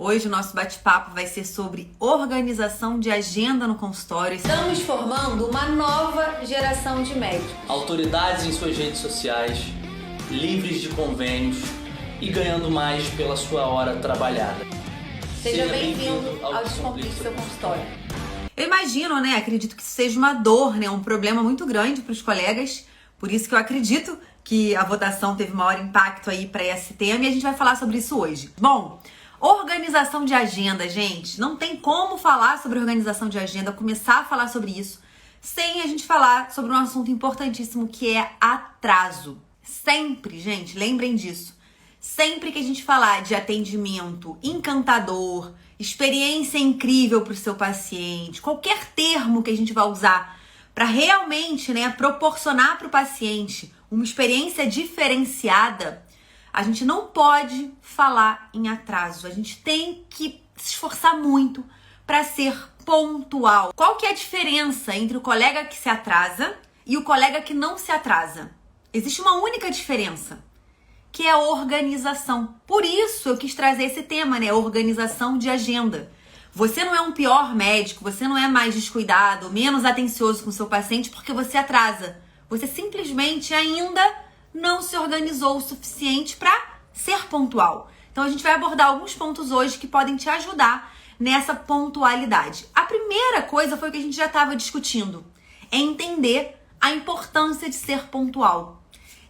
Hoje o nosso bate-papo vai ser sobre organização de agenda no consultório. Estamos formando uma nova geração de médicos. Autoridades em suas redes sociais, livres de convênios e ganhando mais pela sua hora trabalhada. Seja bem-vindo ao Descomplique Seu Consultório. Eu imagino, acredito que isso seja uma dor, um problema muito grande para os colegas. Por isso que eu acredito que a votação teve maior impacto aí para esse tema e a gente vai falar sobre isso hoje. Bom, organização de agenda, gente. Não tem como falar sobre organização de agenda, começar a falar sobre isso, sem a gente falar sobre um assunto importantíssimo que é atraso. Sempre, gente, lembrem disso. Sempre que a gente falar de atendimento encantador, experiência incrível para o seu paciente, qualquer termo que a gente vai usar para realmente proporcionar para o paciente uma experiência diferenciada, a gente não pode falar em atraso. A gente tem que se esforçar muito para ser pontual. Qual que é a diferença entre o colega que se atrasa e o colega que não se atrasa? Existe uma única diferença, que é a organização. Por isso eu quis trazer esse tema, organização de agenda. Você não é um pior médico, você não é mais descuidado, menos atencioso com o seu paciente porque você atrasa. Você simplesmente ainda não se organizou o suficiente para ser pontual. Então a gente vai abordar alguns pontos hoje que podem te ajudar nessa pontualidade. A primeira coisa foi o que a gente já estava discutindo, é entender a importância de ser pontual.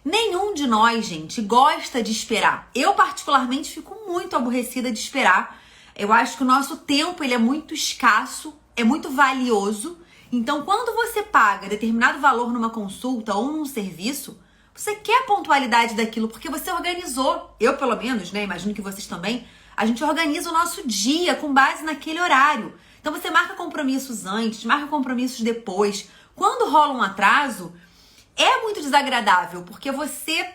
Nenhum de nós, gente, gosta de esperar. Eu particularmente fico muito aborrecida de esperar. Eu acho que o nosso tempo ele é muito escasso, é muito valioso. Então quando você paga determinado valor numa consulta ou num serviço, você quer a pontualidade daquilo, porque você organizou. Eu, pelo menos, imagino que vocês também, a gente organiza o nosso dia com base naquele horário. Então você marca compromissos antes, marca compromissos depois. Quando rola um atraso, é muito desagradável, porque você,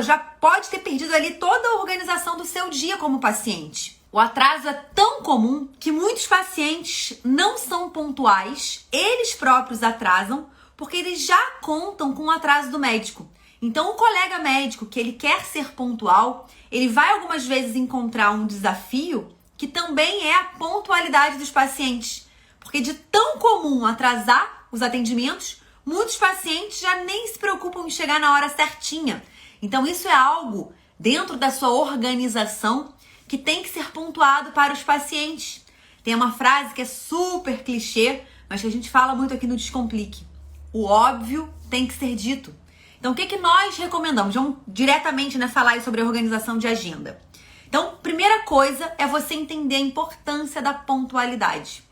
já pode ter perdido ali toda a organização do seu dia como paciente. O atraso é tão comum que muitos pacientes não são pontuais, eles próprios atrasam, porque eles já contam com o atraso do médico. Então, o colega médico que ele quer ser pontual, ele vai algumas vezes encontrar um desafio que também é a pontualidade dos pacientes. Porque de tão comum atrasar os atendimentos, muitos pacientes já nem se preocupam em chegar na hora certinha. Então, isso é algo dentro da sua organização que tem que ser pontuado para os pacientes. Tem uma frase que é super clichê, mas que a gente fala muito aqui no Descomplique. O óbvio tem que ser dito. Então, o que nós recomendamos? Vamos diretamente falar aí sobre a organização de agenda. Então, primeira coisa é você entender a importância da pontualidade.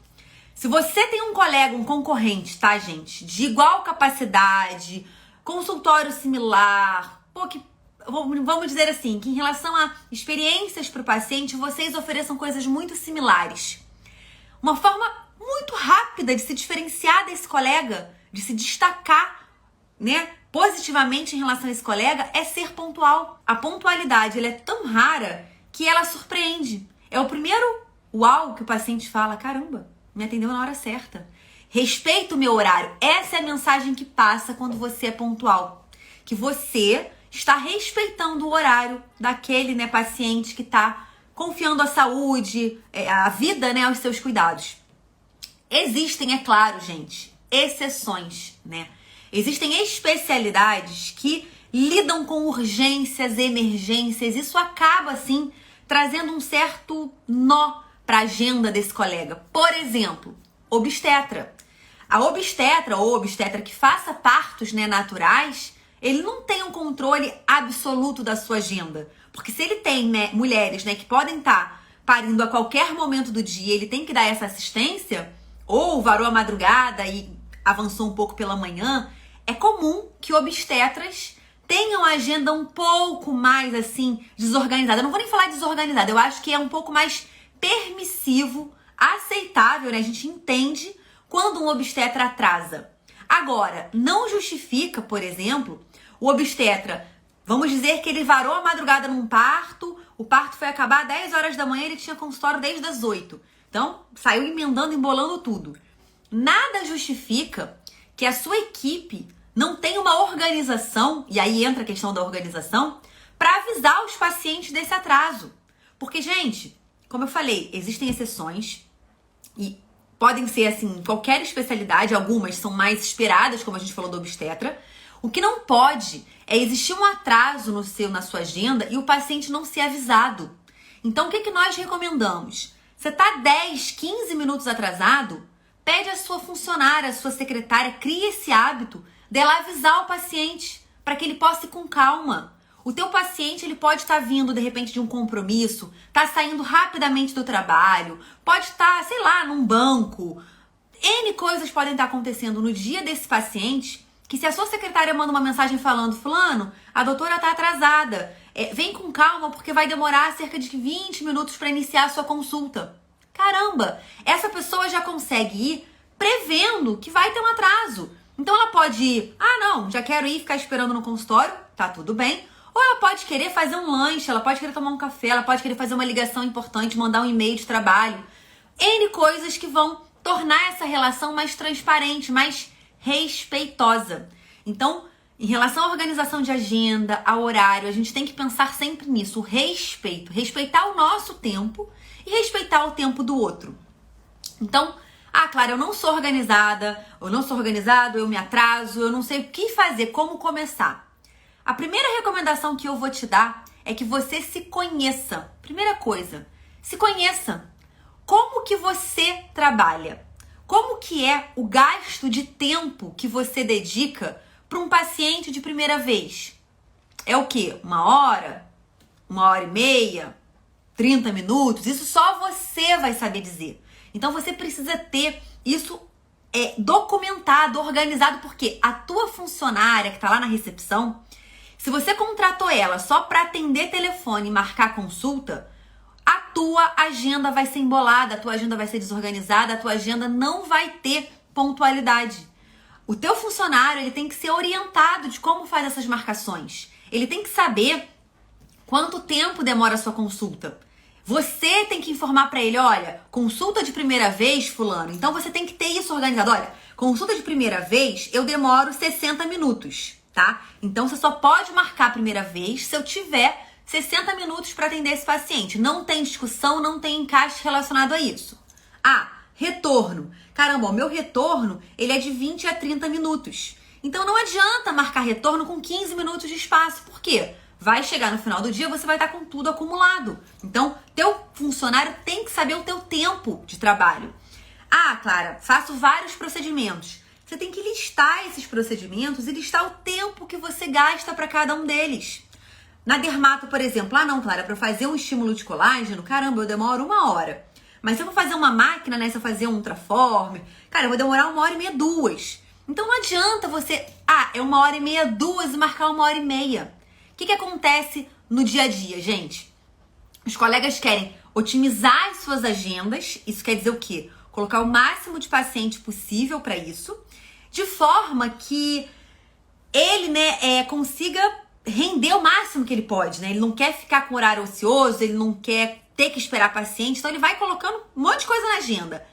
Se você tem um colega, um concorrente, tá, gente? De igual capacidade, consultório similar, vamos dizer assim, que em relação a experiências para o paciente, vocês ofereçam coisas muito similares. Uma forma muito rápida de se diferenciar desse colega, de se destacar, positivamente em relação a esse colega, é ser pontual. A pontualidade, ela é tão rara que ela surpreende. É o primeiro uau que o paciente fala, caramba, me atendeu na hora certa. Respeito o meu horário. Essa é a mensagem que passa quando você é pontual. Que você está respeitando o horário daquele paciente que está confiando a saúde, a vida, aos seus cuidados. Existem, é claro, gente, exceções, Existem especialidades que lidam com urgências, emergências. Isso acaba, assim, trazendo um certo nó para a agenda desse colega. Por exemplo, obstetra. A obstetra ou obstetra que faça partos naturais, ele não tem um controle absoluto da sua agenda. Porque se ele tem mulheres que podem estar parindo a qualquer momento do dia, ele tem que dar essa assistência, ou varou a madrugada e avançou um pouco pela manhã, é comum que obstetras tenham a agenda um pouco mais, assim, desorganizada. Eu não vou nem falar desorganizada, eu acho que é um pouco mais permissivo, aceitável, A gente entende quando um obstetra atrasa. Agora, não justifica, por exemplo, o obstetra, vamos dizer que ele varou a madrugada num parto, o parto foi acabar às 10 horas da manhã, ele tinha consultório desde as 8. Então, saiu emendando, embolando tudo. Nada justifica que a sua equipe não tenha uma organização, e aí entra a questão da organização, para avisar os pacientes desse atraso. Porque, gente, como eu falei, existem exceções e podem ser, assim, qualquer especialidade, algumas são mais esperadas, como a gente falou do obstetra. O que não pode é existir um atraso na sua agenda e o paciente não ser avisado. Então, o que nós recomendamos? Você tá 10, 15 minutos atrasado, pede à sua funcionária, à sua secretária, crie esse hábito dela avisar o paciente para que ele possa ir com calma. O teu paciente, ele pode estar vindo, de repente, de um compromisso, tá saindo rapidamente do trabalho, pode estar, sei lá, num banco. N coisas podem estar acontecendo no dia desse paciente, que se a sua secretária manda uma mensagem falando, fulano, a doutora tá atrasada, vem com calma porque vai demorar cerca de 20 minutos para iniciar a sua consulta. Caramba, essa pessoa já consegue ir prevendo que vai ter um atraso. Então ela pode ir, não, já quero ir ficar esperando no consultório, tá tudo bem. Ou ela pode querer fazer um lanche, ela pode querer tomar um café, ela pode querer fazer uma ligação importante, mandar um e-mail de trabalho. N coisas que vão tornar essa relação mais transparente, mais respeitosa. Então, em relação à organização de agenda, ao horário, a gente tem que pensar sempre nisso, o respeito. Respeitar o nosso tempo e respeitar o tempo do outro. Então, Clara, eu não sou organizada, eu não sou organizado, eu me atraso, eu não sei o que fazer, como começar. A primeira recomendação que eu vou te dar é que você se conheça. Primeira coisa, se conheça. Como que você trabalha? Como que é o gasto de tempo que você dedica para um paciente de primeira vez? É o quê? 1 hora? 1h30? 30 minutos? Isso só você vai saber dizer. Então você precisa ter isso documentado, organizado, porque a tua funcionária que está lá na recepção, se você contratou ela só para atender telefone e marcar consulta, a tua agenda vai ser embolada, a tua agenda vai ser desorganizada, a tua agenda não vai ter pontualidade. O teu funcionário, ele tem que ser orientado de como faz essas marcações. Ele tem que saber quanto tempo demora a sua consulta. Você tem que informar para ele, olha, consulta de primeira vez, fulano, então você tem que ter isso organizado. Olha, consulta de primeira vez, eu demoro 60 minutos, tá? Então você só pode marcar a primeira vez se eu tiver 60 minutos para atender esse paciente. Não tem discussão, não tem encaixe relacionado a isso. Retorno. Caramba, o meu retorno, ele é de 20 a 30 minutos. Então não adianta marcar retorno com 15 minutos de espaço. Por quê? Vai chegar no final do dia, você vai estar com tudo acumulado. Então, teu funcionário tem que saber o teu tempo de trabalho. Clara, faço vários procedimentos. Você tem que listar esses procedimentos e listar o tempo que você gasta para cada um deles. Na dermato, por exemplo, não, Clara, para eu fazer um estímulo de colágeno, caramba, eu demoro 1 hora. Mas se eu for fazer uma máquina, se eu fazer um ultraforme, cara, eu vou demorar 1h30, 2. Então não adianta você, é 1h30, 2 e marcar 1h30. O que acontece no dia a dia, gente? Os colegas querem otimizar as suas agendas, isso quer dizer o quê? Colocar o máximo de paciente possível para isso, de forma que ele, consiga render o máximo que ele pode, Ele não quer ficar com horário ocioso, ele não quer ter que esperar paciente, então ele vai colocando um monte de coisa na agenda.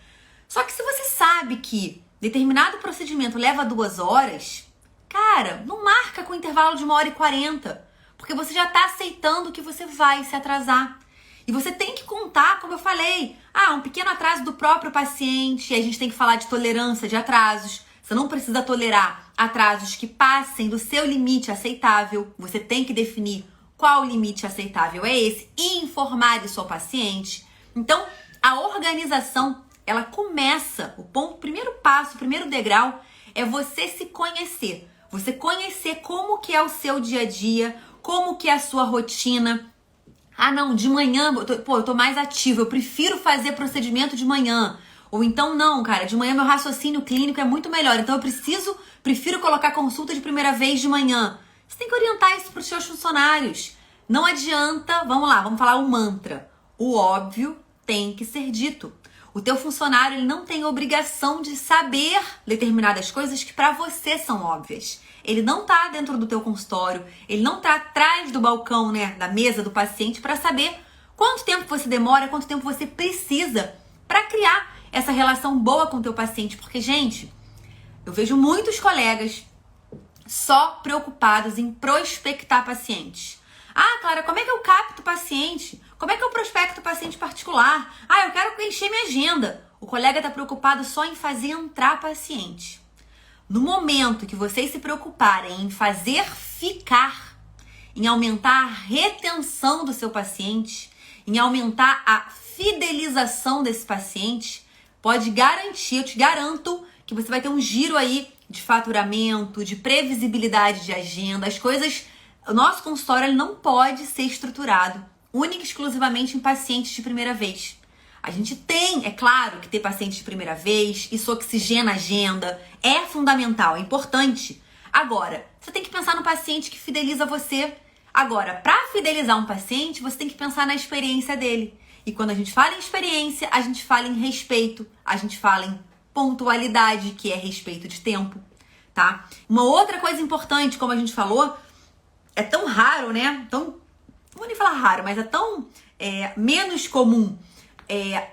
Só que se você sabe que determinado procedimento leva 2 horas, cara, não marca com intervalo de 1h40, porque você já tá aceitando que você vai se atrasar. E você tem que contar, como eu falei, um pequeno atraso do próprio paciente, e a gente tem que falar de tolerância de atrasos. Você não precisa tolerar atrasos que passem do seu limite aceitável. Você tem que definir qual limite aceitável é esse e informar isso ao paciente. Então, a organização, ela começa, o primeiro passo, o primeiro degrau é você se conhecer. Você conhecer como que é o seu dia a dia, como que é a sua rotina. Não, de manhã, eu tô mais ativo, eu prefiro fazer procedimento de manhã. Ou então, não, cara, de manhã meu raciocínio clínico é muito melhor, então eu prefiro colocar consulta de primeira vez de manhã. Você tem que orientar isso para os seus funcionários. Não adianta, vamos lá, vamos falar o mantra. O óbvio tem que ser dito. O teu funcionário, ele não tem obrigação de saber determinadas coisas que para você são óbvias. Ele não tá dentro do teu consultório, ele não tá atrás do balcão, da mesa do paciente para saber quanto tempo você demora, quanto tempo você precisa para criar essa relação boa com o teu paciente. Porque, gente, eu vejo muitos colegas só preocupados em prospectar pacientes. Clara, como é que eu capto o paciente? Como é que eu prospecto paciente particular? Ah, eu quero encher minha agenda. O colega está preocupado só em fazer entrar paciente. No momento que vocês se preocuparem em fazer ficar, em aumentar a retenção do seu paciente, em aumentar a fidelização desse paciente, pode garantir, eu te garanto, que você vai ter um giro aí de faturamento, de previsibilidade de agenda. As coisas, o nosso consultório ele não pode ser estruturado única e exclusivamente em pacientes de primeira vez. A gente tem, é claro, que ter pacientes de primeira vez, isso oxigena a agenda, é fundamental, é importante. Agora, você tem que pensar no paciente que fideliza você. Agora, para fidelizar um paciente, você tem que pensar na experiência dele. E quando a gente fala em experiência, a gente fala em respeito, a gente fala em pontualidade, que é respeito de tempo, tá? Uma outra coisa importante, como a gente falou, é tão raro, né? Não vou nem falar raro, mas é tão menos comum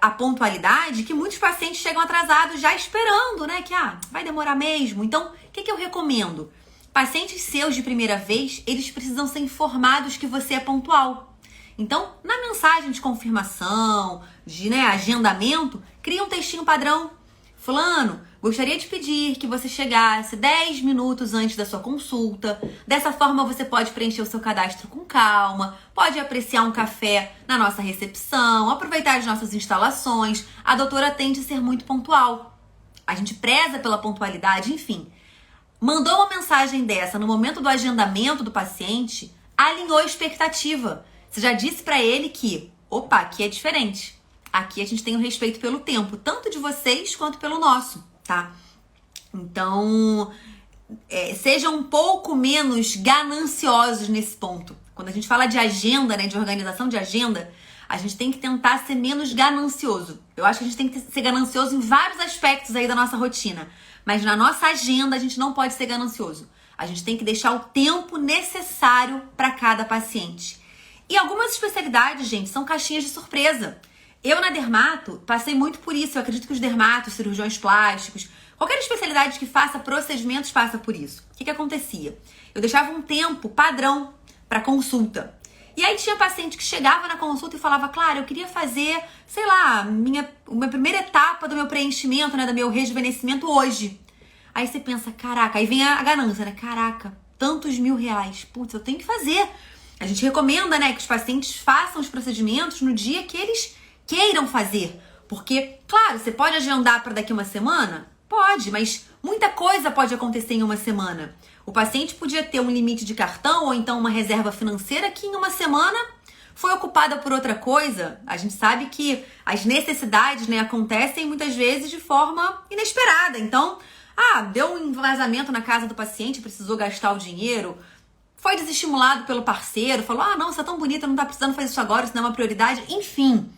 a pontualidade que muitos pacientes chegam atrasados já esperando, né? Que vai demorar mesmo. Então, o que eu recomendo? Pacientes seus de primeira vez, eles precisam ser informados que você é pontual. Então, na mensagem de confirmação, de agendamento, cria um textinho padrão. Fulano, gostaria de pedir que você chegasse 10 minutos antes da sua consulta. Dessa forma, você pode preencher o seu cadastro com calma, pode apreciar um café na nossa recepção, aproveitar as nossas instalações. A doutora tende a ser muito pontual. A gente preza pela pontualidade, enfim. Mandou uma mensagem dessa no momento do agendamento do paciente, alinhou a expectativa. Você já disse para ele que, opa, aqui é diferente. Aqui a gente tem o respeito pelo tempo, tanto de vocês quanto pelo nosso, tá? Então, sejam um pouco menos gananciosos nesse ponto. Quando a gente fala de agenda, né, de organização de agenda, a gente tem que tentar ser menos ganancioso. Eu acho que a gente tem que ser ganancioso em vários aspectos aí da nossa rotina. Mas na nossa agenda a gente não pode ser ganancioso. A gente tem que deixar o tempo necessário para cada paciente. E algumas especialidades, gente, são caixinhas de surpresa. Eu, na dermato, passei muito por isso. Eu acredito que os dermatos, cirurgiões plásticos, qualquer especialidade que faça procedimentos passa por isso. O que acontecia? Eu deixava um tempo padrão para consulta. E aí tinha paciente que chegava na consulta e falava, Clara, eu queria fazer, sei lá, minha primeira etapa do meu preenchimento, né, do meu rejuvenescimento hoje. Aí você pensa, caraca, aí vem a ganância, né? Caraca, tantos R$1.000. Putz, eu tenho que fazer. A gente recomenda, né, que os pacientes façam os procedimentos no dia que eles queiram fazer. Porque, claro, você pode agendar para daqui uma semana? Pode, mas muita coisa pode acontecer em uma semana. O paciente podia ter um limite de cartão ou então uma reserva financeira que em uma semana foi ocupada por outra coisa. A gente sabe que as necessidades, né, acontecem muitas vezes de forma inesperada. Então, deu um vazamento na casa do paciente, precisou gastar o dinheiro, foi desestimulado pelo parceiro, falou, não, você é tão bonita, não tá precisando fazer isso agora, isso não é uma prioridade. Enfim,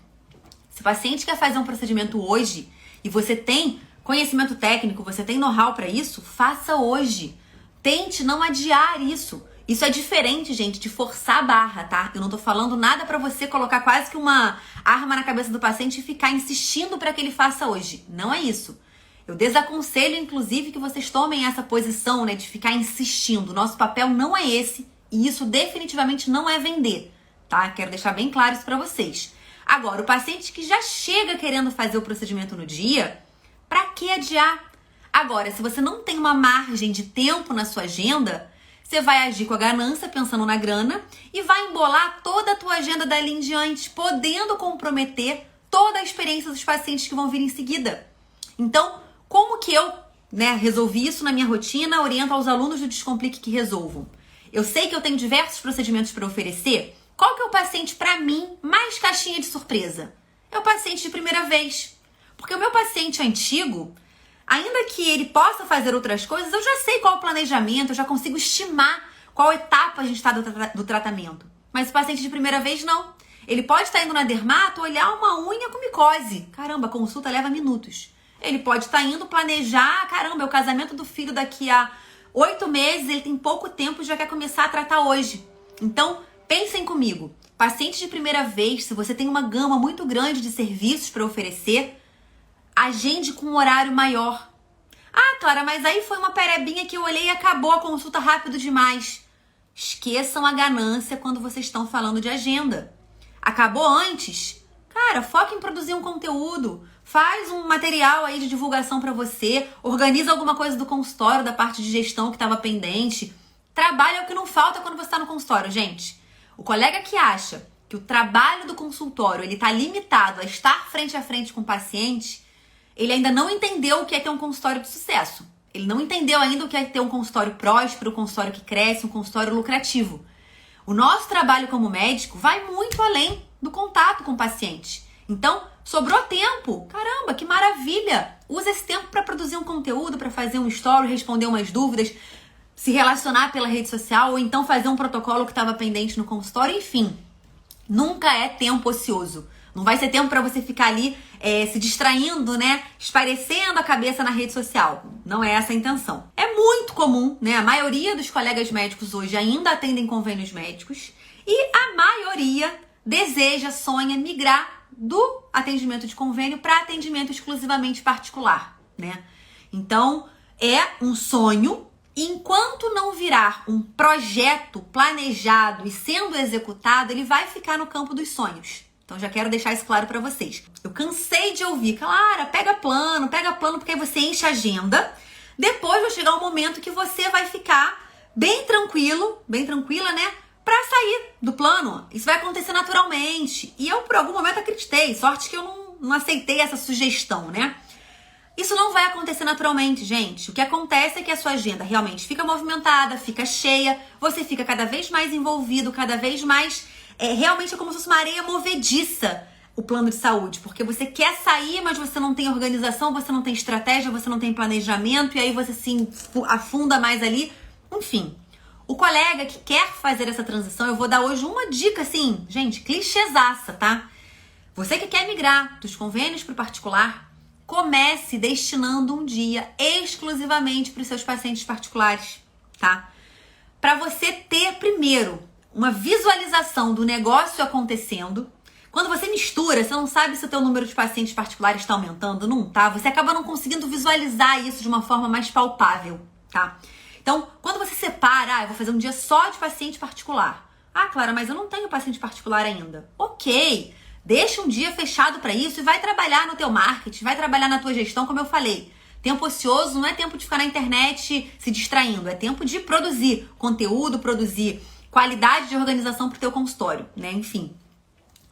se o paciente quer fazer um procedimento hoje e você tem conhecimento técnico, você tem know-how para isso, faça hoje. Tente não adiar isso. Isso é diferente, gente, de forçar a barra, tá? Eu não tô falando nada pra você colocar quase que uma arma na cabeça do paciente e ficar insistindo pra que ele faça hoje. Não é isso. Eu desaconselho, inclusive, que vocês tomem essa posição, né, de ficar insistindo. Nosso papel não é esse e isso definitivamente não é vender, tá? Quero deixar bem claro isso pra vocês. Agora, o paciente que já chega querendo fazer o procedimento no dia, pra que adiar? Agora, se você não tem uma margem de tempo na sua agenda, você vai agir com a ganância, pensando na grana, e vai embolar toda a tua agenda dali em diante, podendo comprometer toda a experiência dos pacientes que vão vir em seguida. Então, como que eu, resolvi isso na minha rotina, oriento aos alunos do Descomplique que resolvam? Eu sei que eu tenho diversos procedimentos para oferecer. Qual que é o paciente, para mim, mais caixinha de surpresa? É o paciente de primeira vez. Porque o meu paciente antigo, ainda que ele possa fazer outras coisas, eu já sei qual o planejamento, eu já consigo estimar qual etapa a gente está do tratamento. Mas o paciente de primeira vez, não. Ele pode estar indo na dermato, olhar uma unha com micose. Caramba, a consulta leva minutos. Ele pode estar indo planejar, caramba, é o casamento do filho daqui a 8 meses, ele tem pouco tempo e já quer começar a tratar hoje. Então, pensem comigo. Paciente de primeira vez, se você tem uma gama muito grande de serviços para oferecer, agende com um horário maior. Clara, mas aí foi uma perebinha que eu olhei e acabou a consulta rápido demais. Esqueçam a ganância quando vocês estão falando de agenda. acabou antes, cara, foca em produzir um conteúdo, faz um material aí de divulgação para você, organiza alguma coisa do consultório, da parte de gestão que estava pendente. Trabalho é o que não falta quando você está no consultório, gente. O colega que acha que o trabalho do consultório ele está limitado a estar frente a frente com o paciente, ele ainda não entendeu o que é ter um consultório de sucesso. Ele não entendeu ainda o que é ter um consultório próspero, um consultório que cresce, um consultório lucrativo. O nosso trabalho como médico vai muito além do contato com o paciente. Então, sobrou tempo. Caramba, que maravilha! Usa esse tempo para produzir um conteúdo, para fazer um story, responder umas dúvidas, se relacionar pela rede social ou então fazer um protocolo que estava pendente no consultório. Enfim, nunca é tempo ocioso. Não vai ser tempo para você ficar ali se distraindo, né? Esparecendo a cabeça na rede social. Não é essa a intenção. É muito comum, né? A maioria dos colegas médicos hoje ainda atendem convênios médicos e a maioria deseja, sonha migrar do atendimento de convênio para atendimento exclusivamente particular, né? Então, é um sonho. Enquanto não virar um projeto planejado e sendo executado, ele vai ficar no campo dos sonhos. Então, já quero deixar isso claro para vocês. Eu cansei de ouvir, Clara, pega plano, porque aí você enche a agenda. Depois vai chegar um momento que você vai ficar bem tranquila, né? Pra sair do plano. Isso vai acontecer naturalmente. E eu, por algum momento, acreditei. Sorte que eu não aceitei essa sugestão, né? Isso não vai acontecer naturalmente, gente. O que acontece é que a sua agenda realmente fica movimentada, fica cheia, você fica cada vez mais envolvido, cada vez mais... realmente é como se fosse uma areia movediça o plano de saúde, porque você quer sair, mas você não tem organização, você não tem estratégia, você não tem planejamento, e aí você se afunda mais ali. Enfim, o colega que quer fazer essa transição, eu vou dar hoje uma dica assim, gente, clichêzaça, tá? Você que quer migrar dos convênios para o particular, comece destinando um dia exclusivamente para os seus pacientes particulares, tá? Para você ter, primeiro, uma visualização do negócio acontecendo. Quando você mistura, você não sabe se o teu número de pacientes particulares está aumentando, não tá? Você acaba não conseguindo visualizar isso de uma forma mais palpável, tá? Então, quando você separa, eu vou fazer um dia só de paciente particular. Ah, Clara, mas eu não tenho paciente particular ainda. Ok, deixa um dia fechado para isso e vai trabalhar no teu marketing, vai trabalhar na tua gestão, como eu falei. Tempo ocioso não é tempo de ficar na internet se distraindo, é tempo de produzir conteúdo, produzir qualidade de organização para o teu consultório, né? Enfim,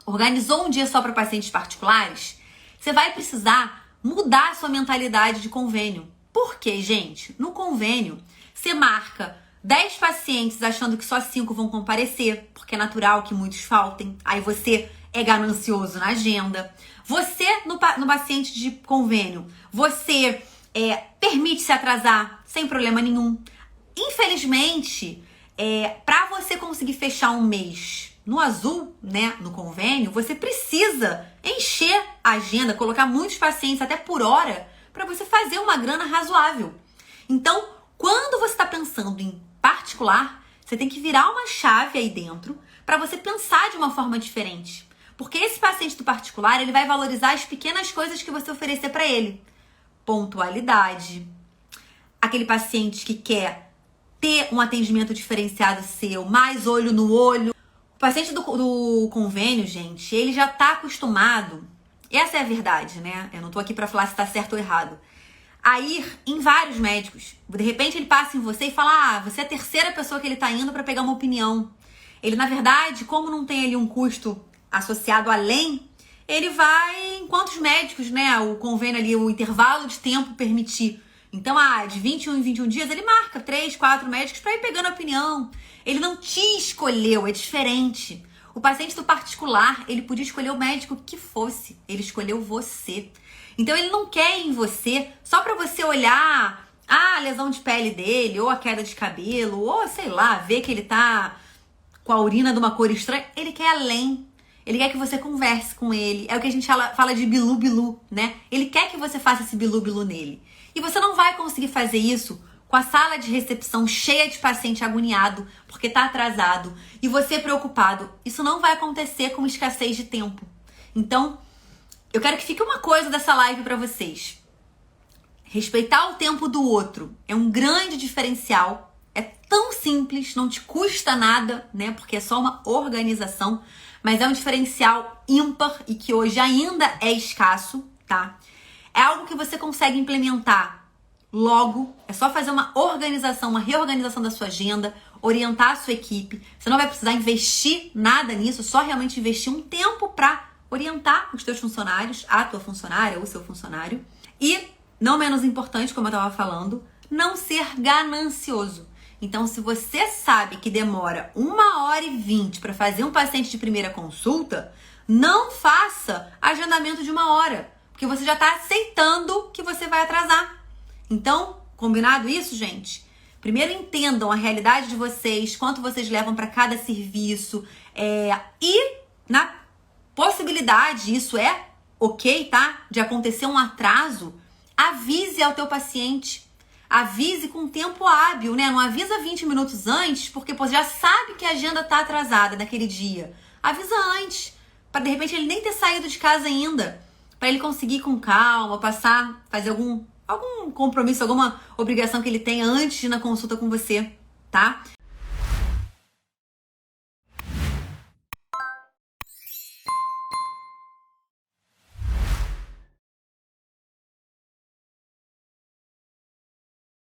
organizou um dia só para pacientes particulares, você vai precisar mudar a sua mentalidade de convênio. Por quê, gente? No convênio, você marca 10 pacientes achando que só 5 vão comparecer, porque é natural que muitos faltem. Aí você é ganancioso na agenda. Você, no paciente de convênio, você permite se atrasar sem problema nenhum. Infelizmente, para você conseguir fechar um mês no azul, né, no convênio, você precisa encher a agenda, colocar muitos pacientes até por hora, para você fazer uma grana razoável. Então, quando você está pensando em particular, você tem que virar uma chave aí dentro para você pensar de uma forma diferente. Porque esse paciente do particular, ele vai valorizar as pequenas coisas que você oferecer para ele. Pontualidade. Aquele paciente que quer ter um atendimento diferenciado seu, mais olho no olho. O paciente do convênio, gente, ele já tá acostumado, essa é a verdade, né? Eu não tô aqui pra falar se tá certo ou errado, a ir em vários médicos. De repente ele passa em você e fala, você é a terceira pessoa que ele tá indo pra pegar uma opinião. Ele, na verdade, como não tem ali um custo associado além, ele vai em quantos médicos, né? O convênio ali, o intervalo de tempo permitir. Então, de 21 em 21 dias, ele marca 3, 4 médicos para ir pegando opinião. Ele não te escolheu, é diferente. O paciente do particular, ele podia escolher o médico que fosse. Ele escolheu você. Então, ele não quer ir em você só para você olhar a lesão de pele dele, ou a queda de cabelo, ou sei lá, ver que ele tá com a urina de uma cor estranha. Ele quer além. Ele quer que você converse com ele. É o que a gente fala de bilu-bilu, né? Ele quer que você faça esse bilu-bilu nele. E você não vai conseguir fazer isso com a sala de recepção cheia de paciente agoniado, porque tá atrasado, e você preocupado. Isso não vai acontecer com escassez de tempo. Então, eu quero que fique uma coisa dessa live pra vocês. Respeitar o tempo do outro é um grande diferencial. É tão simples, não te custa nada, né? Porque é só uma organização. mas é um diferencial ímpar e que hoje ainda é escasso, tá? É algo que você consegue implementar logo, é só fazer uma organização, uma reorganização da sua agenda, orientar a sua equipe. Você não vai precisar investir nada nisso, só realmente investir um tempo para orientar os teus funcionários, a tua funcionária ou o seu funcionário. E, não menos importante, como eu estava falando, não ser ganancioso. Então, se você sabe que demora 1h20 para fazer um paciente de primeira consulta, não faça agendamento de 1 hora, porque você já está aceitando que você vai atrasar. Então, combinado isso, gente? Primeiro entendam a realidade de vocês, quanto vocês levam para cada serviço, e na possibilidade, isso é ok, tá? De acontecer um atraso, avise ao teu paciente. Avise com tempo hábil, né? Não avisa 20 minutos antes, porque você já sabe que a agenda tá atrasada naquele dia. Avisa antes, para de repente ele nem ter saído de casa ainda, para ele conseguir com calma, fazer algum compromisso, alguma obrigação que ele tenha antes de ir na consulta com você, tá?